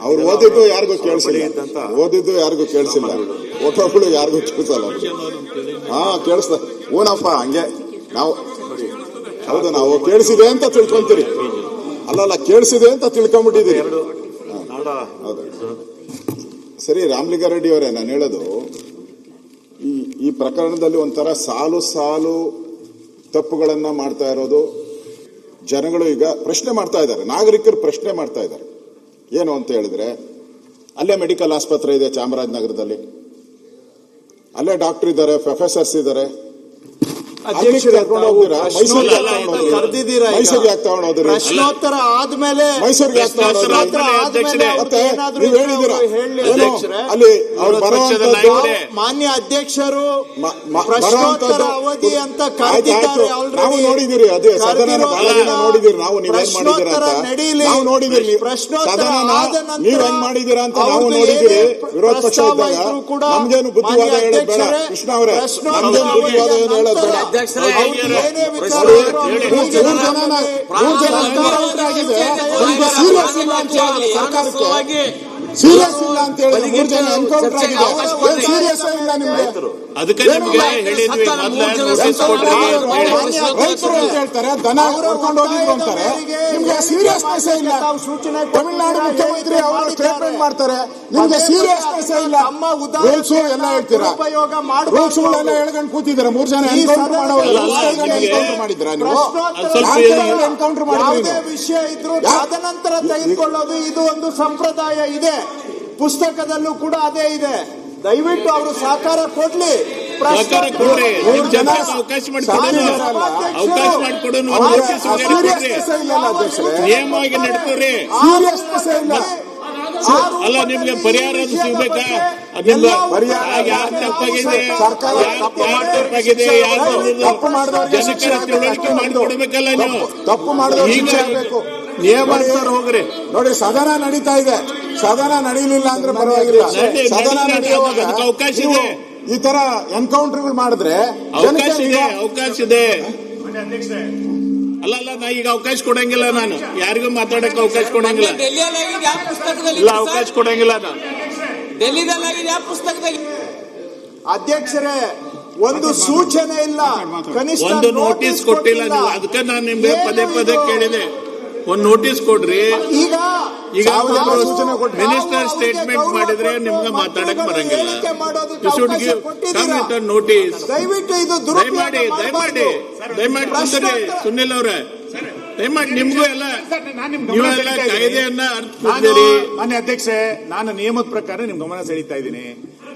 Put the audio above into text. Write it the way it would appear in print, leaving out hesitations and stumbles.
ಅವ್ರು ಓದಿದ್ದು ಯಾರಿಗೂ ಕೇಳಿಸಿಲ್ಲ, ಓದಿದ್ದು ಯಾರಿಗೂ ಕೇಳಿಸಿಲ್ಲ, ಫೋಟೋಗಳು ಯಾರಿಗೂ ಕೇಳಿಸಲ್ಲ. ಕೇಳಿಸ್ತ ಊನಪ್ಪ ಹಂಗೆ ನಾವು ಹೌದು, ನಾವು ಕೇಳಿಸಿದೆ ಅಂತ ತಿಳ್ಕೊಂತೀರಿ. ಅಲ್ಲಲ್ಲ, ಕೇಳಿಸಿದೆ ಅಂತ ತಿಳ್ಕೊಂಬಿಟ್ಟಿದ್ದೀರಿ. ಹೌದು ಸರಿ. ರಾಮಲಿಂಗಾರೆಡ್ಡಿ ಅವರೇ, ನಾನು ಹೇಳೋದು ಈ ಪ್ರಕರಣದಲ್ಲಿ ಒಂಥರ ಸಾಲು ಸಾಲು ತಪ್ಪುಗಳನ್ನ ಮಾಡ್ತಾ ಇರೋದು. ಜನಗಳು ಈಗ ಪ್ರಶ್ನೆ ಮಾಡ್ತಾ ಇದ್ದಾರೆ, ನಾಗರಿಕರು ಪ್ರಶ್ನೆ ಮಾಡ್ತಾ ಇದ್ದಾರೆ. ಏನು ಅಂತ ಹೇಳಿದ್ರೆ, ಅಲ್ಲೇ ಮೆಡಿಕಲ್ ಆಸ್ಪತ್ರೆ ಇದೆ ಚಾಮರಾಜನಗರದಲ್ಲಿ, ಅಲ್ಲೇ ಡಾಕ್ಟರ್ ಇದ್ದಾರೆ, ಪ್ರೊಫೆಸರ್ಸ್ ಇದ್ದಾರೆ. ಮೈಸೂರಿಗೆ ಯಾಕೆ ತಗೊಂಡೋದ್ರಿ? ಪ್ರಶ್ನೋತ್ತರ ಆದ್ಮೇಲೆ ಮೈಸೂರಿಗೆ ಯಾಕೆ ತಗೊಂಡೋದ್ರಿ? ಮತ್ತೆ ನೀವು ಹೇಳಿದಿರ ಅಲ್ಲಿ ಅವ್ರು ಬರುವಂತದ್ದು, ಮಾನ್ಯ ಅಧ್ಯಕ್ಷರು ಪ್ರಶ್ನೋತ್ತರ ಅವಧಿ ಅಂತ ಕರೆದಿದ್ದಾರೆ. ನಾವು ನೋಡಿದಿರಿ, ಅದೇ ಸದನ ನೋಡಿದಿರಿ ನಾವು. ನೀವೇನ್ ಮಾಡಿದಿರ ಅಂತ ನಾವು ನೋಡಿದಿರಿ. ನೀವ್ ಹೆಂಗ್ ಮಾಡಿದೀರಾ ಅಂತ ನಾವು ನೋಡಿದಿರಿ. ವಿರೋಧ ಪಕ್ಷ ಇದ್ದಾಗ ನಮ್ಗೇನು ಬುದ್ಧಿವಾದ ಹೇಳೋದ್ ಬೇಡ ಕೃಷ್ಣ ಅವರೇ, ನಮ್ಗೇನು ಬುದ್ಧಿವಾದ ಏನು ಹೇಳೋದ್ ಬೇಡ. ಸೀರಿಯಸ್ ಇಲ್ಲ ಅಂತ ಹೇಳಿ 3 ಜನ ಎನ್ಕೌಂಟರ್ ಆಗಿದೆ. ಸೀರಿಯಸ್ ಇಲ್ಲ ನಿಮ್ಗೆ? ಅದಕ್ಕೆ ನಿಮ್ಗೆ ಹೇಳಿದ್ವಿ, ರೈತರು ಅಂತ ಹೇಳ್ತಾರೆ, ದನ ಹೊಡ್ಕೊಂಡು ಹೋಗಿದ್ರು ಅಂತಾರೆ. ನಿಮ್ಗೆ ಸೀರಿಯಸ್ನೆಸ್ ಇಲ್ಲ. ತಮಿಳುನಾಡು ಮುಖ್ಯಮಂತ್ರಿ ಅವರು ಸ್ಟೇಟ್ಮೆಂಟ್ ಮಾಡ್ತಾರೆ, ನಿಮ್ಗೆ ಸೀರಿಯಸ್ನೆಸ್ ಇಲ್ಲ. ರೂಲ್ಸ್ ಎಲ್ಲ ಹೇಳ್ತೀರಾ, ರೂಲ್ಸ್ ಎಲ್ಲ ಹೇಳ್ಕೊಂಡು ಕೂತಿದ್ದೀರಾ. 3 ಜನ ಎನ್ಕೌಂಟರ್ ಎನ್ಕೌಂಟರ್ ಮಾಡಿದ್ದೀರಾ ನೀವು? ಎನ್ಕೌಂಟರ್ ಮಾಡಿದ್ರೆ ವಿಷಯ ಇದ್ರು ತದನಂತರ ತೆಗೆದುಕೊಳ್ಳೋದು ಇದು ಒಂದು ಸಂಪ್ರದಾಯ ಇದೆ. ಪುಸ್ತಕದಲ್ಲೂ ಕೂಡ ಅದೇ ಇದೆ. ದಯವಿಟ್ಟು ಅವರು ಸಹಕಾರ ಕೊಡ್ಲಿ. ಅವಕಾಶ ನಿಯಮವಾಗಿ ನಡ್ಕೋರಿ. ಅಲ್ಲ, ನಿಮ್ಗೆ ಪರಿಹಾರ ಸಿಗ್ಬೇಕಾ? ತಪ್ಪಾಗಿದೆ, ತಿಳುವಳಿಕೆ ಮಾಡಿಕೊಡ್ಬೇಕಲ್ಲ ನೀವು. ತಪ್ಪು ಮಾಡಿದವರು ನಿಯಮ ಹೋಗ್ರಿ. ನೋಡಿ, ಸದನ ನಡೀತಾ ಇದೆ. ಸದನ ನಡೀಲಿಲ್ಲ ಅಂದ್ರೆ ಪರವಾಗಿಲ್ಲ. ಸದನ ನಡೆಯುವಾಗ ಅವಕಾಶ ಇದೆ. ಈ ತರ ಎನ್ಕೌಂಟರ್ಗಳು ಮಾಡಿದ್ರೆ ಅವಕಾಶ ಇದೆ. ಅಲ್ಲ, ನಾ ಈಗ ಅವಕಾಶ ಕೊಡಂಗಿಲ್ಲ. ನಾನು ಯಾರಿಗೂ ಮಾತಾಡಕ್ಕೆ ಅವಕಾಶ ಕೊಡಂಗಿಲ್ಲ. ಇಲ್ಲ, ಅವಕಾಶ ಕೊಡಂಗಿಲ್ಲ ನಾನು. ಅಧ್ಯಕ್ಷರೇ, ಒಂದು ಸೂಚನೆ ಇಲ್ಲ, ಕನಿಷ್ಠ ಒಂದು ನೋಟಿಸ್ ಕೊಟ್ಟಿಲ್ಲ ನೀವು. ಅದಕ್ಕೆ ನಾನು ನಿಮ್ಗೆ ಪದೇ ಪದೇ ಕೇಳಿದೆ, ಒಂದು ನೋಟಿಸ್ ಕೊಡ್ರಿ. ಈಗ ಮಿನಿಸ್ಟರ್ ಸ್ಟೇಟ್ಮೆಂಟ್ ಮಾಡಿದ್ರೆ ನಿಮ್ಗೆ ಮಾತಾಡಕ್ ಬರಂಗಿಲ್ಲ. ನೋಟಿಸ್ ದಯವಿಟ್ಟು ಇದು ದಯಮಾಡಿ ಸುನಿಲ್ ಅವ್ರೆ, ದಯಮಾಡಿ ನಿಮ್ಗೂ ಎಲ್ಲ ನೀವೆಲ್ಲ ಕಾಯ್ದೆಯನ್ನ ಅರ್ಥ. ಮಾನ್ಯ ಅಧ್ಯಕ್ಷೆ, ನಾನು ನಿಯಮದ ಪ್ರಕಾರ ನಿಮ್ ಗಮನ ಸೆಳೀತಾ ಇದ್ದೀನಿ.